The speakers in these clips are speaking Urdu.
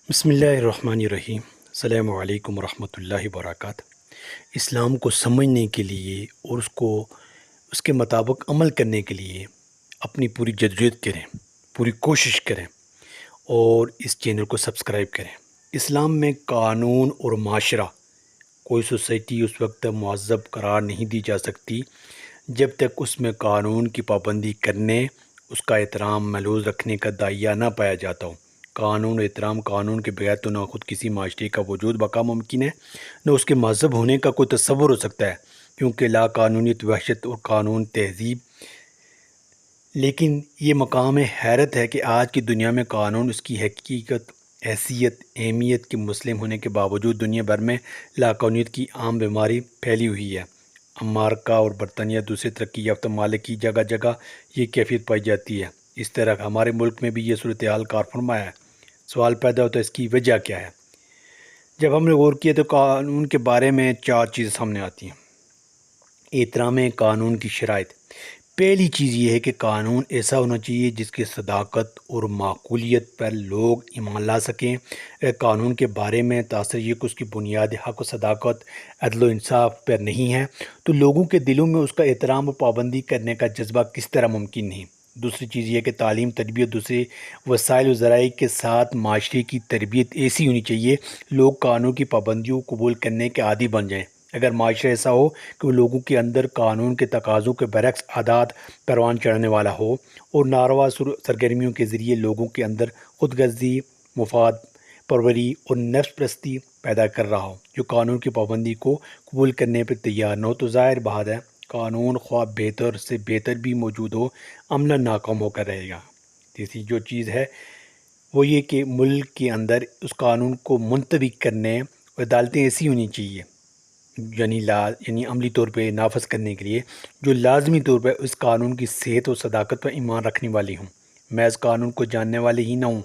بسم اللہ الرحمن الرحیم۔ السلام علیکم ورحمۃ اللہ وبرکاتہ۔ اسلام کو سمجھنے کے لیے اور اس کے مطابق عمل کرنے کے لیے اپنی پوری جدوجہد کریں، پوری کوشش کریں اور اس چینل کو سبسکرائب کریں۔ اسلام میں قانون اور معاشرہ، کوئی سوسائٹی اس وقت تک مہذب قرار نہیں دی جا سکتی جب تک اس میں قانون کی پابندی کرنے، اس کا احترام ملحوظ رکھنے کا داعیہ نہ پایا جاتا ہو۔ قانون و احترام، قانون کے بغیر تو نہ خود کسی معاشرے کا وجود بقا ممکن ہے، نہ اس کے مہذب ہونے کا کوئی تصور ہو سکتا ہے، کیونکہ لا قانونیت وحشت اور قانون تہذیب۔ لیکن یہ مقام حیرت ہے کہ آج کی دنیا میں قانون، اس کی حقیقت، حیثیت، اہمیت کے مسلم ہونے کے باوجود دنیا بھر میں لا قانونیت کی عام بیماری پھیلی ہوئی ہے۔ امریکہ اور برطانیہ دوسرے ترقی یافتہ ممالک کی جگہ جگہ یہ کیفیت پائی جاتی ہے۔ اس طرح ہمارے ملک میں بھی یہ صورتحال کار فرما ہے۔ سوال پیدا ہوتا ہے اس کی وجہ کیا ہے؟ جب ہم نے غور کیا تو قانون کے بارے میں 4 چیزیں سامنے آتی ہیں۔ احترام قانون کی شرائط۔ پہلی چیز یہ ہے کہ قانون ایسا ہونا چاہیے جس کی صداقت اور معقولیت پر لوگ ایمان لا سکیں۔ اگر قانون کے بارے میں تاثر یہ کہ اس کی بنیاد حق و صداقت، عدل و انصاف پر نہیں ہے تو لوگوں کے دلوں میں اس کا احترام و پابندی کرنے کا جذبہ کس طرح ممکن نہیں۔ دوسری چیز یہ کہ تعلیم، تربیت، دوسرے وسائل و ذرائع کے ساتھ معاشرے کی تربیت ایسی ہونی چاہیے لوگ قانون کی پابندیوں کو قبول کرنے کے عادی بن جائیں۔ اگر معاشرہ ایسا ہو کہ وہ لوگوں کے اندر قانون کے تقاضوں کے برعکس عادات پروان چڑھنے والا ہو اور ناروا سرگرمیوں کے ذریعے لوگوں کے اندر خود غرضی، مفاد پروری اور نفس پرستی پیدا کر رہا ہو جو قانون کی پابندی کو قبول کرنے پر تیار نہ ہو، تو ظاہر بات ہے قانون خواہ بہتر سے بہتر بھی موجود ہو، عملاً ناکام ہو کر رہے گا۔ تیسری جو چیز ہے وہ یہ کہ ملک کے اندر اس قانون کو منطبق کرنے اور عدالتیں ایسی ہونی چاہیے، یعنی عملی طور پہ نافذ کرنے کے لیے، جو لازمی طور پہ اس قانون کی صحت و صداقت پر ایمان رکھنے والی ہوں، محض قانون کو جاننے والے ہی نہ ہوں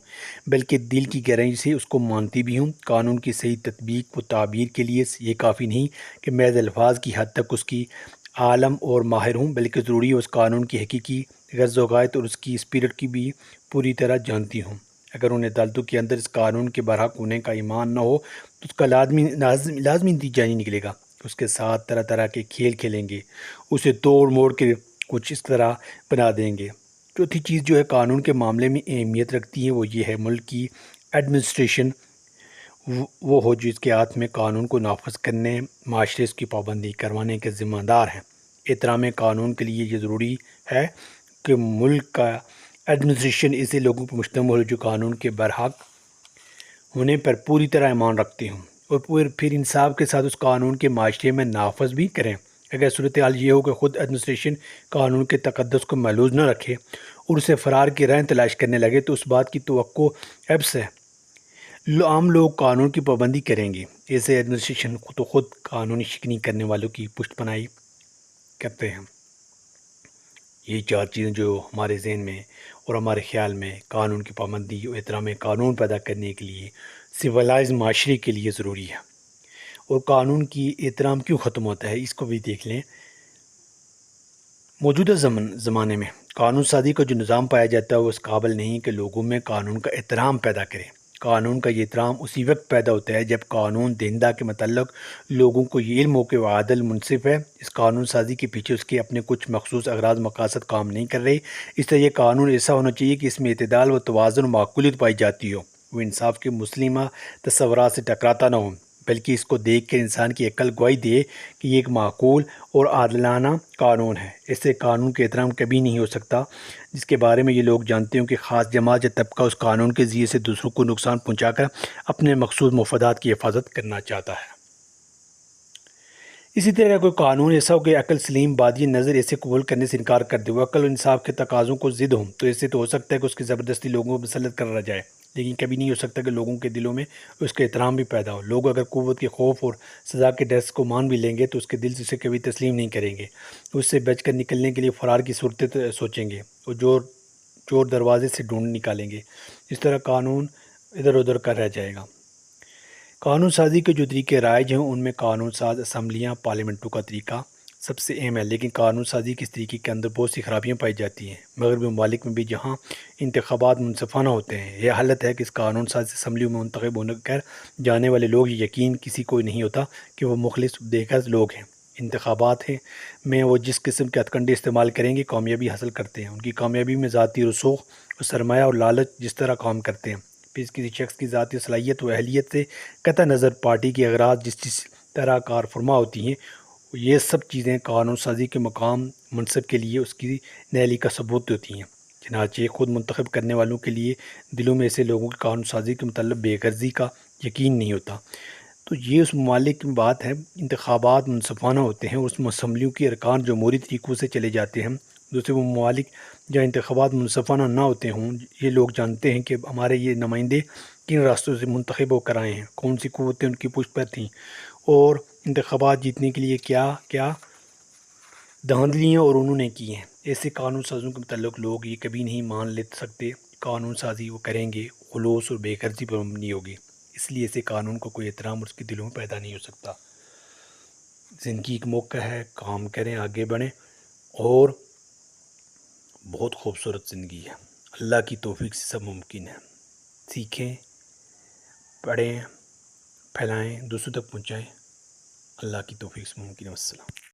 بلکہ دل کی گہرائی سے اس کو مانتی بھی ہوں۔ قانون کی صحیح تطبیق و تعبیر کے لیے یہ کافی نہیں کہ محض الفاظ کی حد تک اس کی عالم اور ماہر ہوں، بلکہ ضروری ہے اس قانون کی حقیقی غرض و غایت اور اس کی اسپرٹ کی بھی پوری طرح جانتی ہوں۔ اگر ان عدالتوں کے اندر اس قانون کے برحق ہونے کا ایمان نہ ہو تو اس کا لازمی نتیجہ نہیں نکلے گا۔ اس کے ساتھ طرح طرح کے کھیل کھیلیں گے، اسے توڑ موڑ کے کچھ اس طرح بنا دیں گے۔ چوتھی چیز جو ہے قانون کے معاملے میں اہمیت رکھتی ہے وہ یہ ہے ملک کی ایڈمنسٹریشن وہ ہو جس کے ہاتھ میں قانون کو نافذ کرنے، معاشرے اس کی پابندی کروانے کے ذمہ دار ہیں۔ احترام قانون کے لیے یہ ضروری ہے کہ ملک کا ایڈمنسٹریشن ایسے لوگوں پر مشتمل ہو جو قانون کے برحق ہونے پر پوری طرح ایمان رکھتے ہوں اور پھر انصاف کے ساتھ اس قانون کے معاشرے میں نافذ بھی کریں۔ اگر صورتحال یہ ہو کہ خود ایڈمنسٹریشن قانون کے تقدس کو محفوظ نہ رکھے اور اسے فرار کی راہیں تلاش کرنے لگے تو اس بات کی توقع عبث ہے۔ عام لوگ قانون کی پابندی کریں گے، ایسے ایڈمنسٹریشن تو خود قانونی شکنی کرنے والوں کی پشت پناہی کرتے ہیں۔ یہ 4 چیزیں جو ہمارے ذہن میں اور ہمارے خیال میں قانون کی پابندی اور احترام قانون پیدا کرنے کے لیے، سویلائز معاشرے کے لیے ضروری ہے۔ اور قانون کی احترام کیوں ختم ہوتا ہے اس کو بھی دیکھ لیں۔ موجودہ زمانے میں قانون سازی کا جو نظام پایا جاتا ہے وہ اس قابل نہیں کہ لوگوں میں قانون کا احترام پیدا کرے۔ قانون کا یہ احترام اسی وقت پیدا ہوتا ہے جب قانون دہندہ کے متعلق لوگوں کو یہ علم ہو کہ وہ عادل منصف ہے، اس قانون سازی کے پیچھے اس کے اپنے کچھ مخصوص اغراض مقاصد کام نہیں کر رہے۔ اس طرح یہ قانون ایسا ہونا چاہیے کہ اس میں اعتدال و توازن و معقولیت پائی جاتی ہو، وہ انصاف کے مسلمہ تصورات سے ٹکراتا نہ ہو، بلکہ اس کو دیکھ کر انسان کی عقل گواہی دے کہ یہ ایک معقول اور عادلانہ قانون ہے۔ ایسے قانون کا احترام کبھی نہیں ہو سکتا جس کے بارے میں یہ لوگ جانتے ہوں کہ خاص جماعت یا طبقہ اس قانون کے ذریعے سے دوسروں کو نقصان پہنچا کر اپنے مخصوص مفادات کی حفاظت کرنا چاہتا ہے۔ اسی طرح کوئی قانون ایسا ہو کہ عقل سلیم بادی نظر اسے قبول کرنے سے انکار کر دے، وہ عقل و انصاف کے تقاضوں کو ضد ہوں، تو ایسے تو ہو سکتا ہے کہ اس کی زبردستی لوگوں کو مسلط کرا جائے، لیکن کبھی نہیں ہو سکتا کہ لوگوں کے دلوں میں اس کا احترام بھی پیدا ہو۔ لوگ اگر قوت کے خوف اور سزا کے ڈر کو مان بھی لیں گے تو اس کے دل سے اسے کبھی تسلیم نہیں کریں گے، اس سے بچ کر نکلنے کے لیے فرار کی صورتیں سوچیں گے اور چور دروازے سے ڈھونڈ نکالیں گے۔ اس طرح قانون ادھر ادھر کر رہ جائے گا۔ قانون سازی کے جو طریقے رائج ہیں ان میں قانون ساز اسمبلیاں، پارلیمنٹوں کا طریقہ، سب سے اہم ہے، لیکن قانون سازی کے اس طریقے کے اندر بہت سی خرابیاں پائی جاتی ہیں۔ مغربی ممالک میں بھی جہاں انتخابات منصفانہ ہوتے ہیں، یہ حالت ہے کہ اس قانون سازی اسمبلیوں میں منتخب ہونے کر جانے والے لوگ یہ یقین کسی کو نہیں ہوتا کہ وہ مخلص بے غرض لوگ ہیں۔ انتخابات میں وہ جس قسم کے ہتھ کنڈے استعمال کریں گے کامیابی حاصل کرتے ہیں۔ ان کی کامیابی میں ذاتی رسوخ اور سرمایہ اور لالچ جس طرح کام کرتے ہیں، پھر کسی شخص کی ذاتی صلاحیت و اہلیت سے قطع نظر پارٹی کی اغراض جس طرح کار فرما ہوتی ہیں، یہ سب چیزیں قانون سازی کے مقام منصب کے لیے اس کی نہلی کا ثبوت ہوتی ہیں۔ چنانچہ خود منتخب کرنے والوں کے لیے دلوں میں ایسے لوگوں کی قانون سازی کے متعلق بے غرضی کا یقین نہیں ہوتا۔ تو یہ اس ممالک کی بات ہے، انتخابات منصفانہ ہوتے ہیں اور اس میں اسمبلیوں کے ارکان جمہوری طریقوں سے چلے جاتے ہیں۔ دوسرے وہ ممالک جہاں انتخابات منصفانہ نہ ہوتے ہوں، یہ لوگ جانتے ہیں کہ ہمارے یہ نمائندے کن راستوں سے منتخب ہو کر آئے ہیں، کون سی قوتیں ان کی پشت پر تھیں، اور انتخابات جیتنے کے لیے کیا کیا دھاندلیاں اور انہوں نے کی ہیں۔ ایسے قانون سازوں کے متعلق لوگ یہ کبھی نہیں مان لے سکتے قانون سازی وہ کریں گے خلوص اور بے غرضی پر مبنی ہوگی، اس لیے ایسے قانون کو کوئی احترام اس کے دلوں میں پیدا نہیں ہو سکتا۔ زندگی ایک موقع ہے، کام کریں، آگے بڑھیں، اور بہت خوبصورت زندگی ہے، اللہ کی توفیق سے سب ممکن ہے۔ سیکھیں، پڑھیں، پھیلائیں، دوسروں تک پہنچائیں، اللہ کی توفیق سے ممکن ہے۔ السلام۔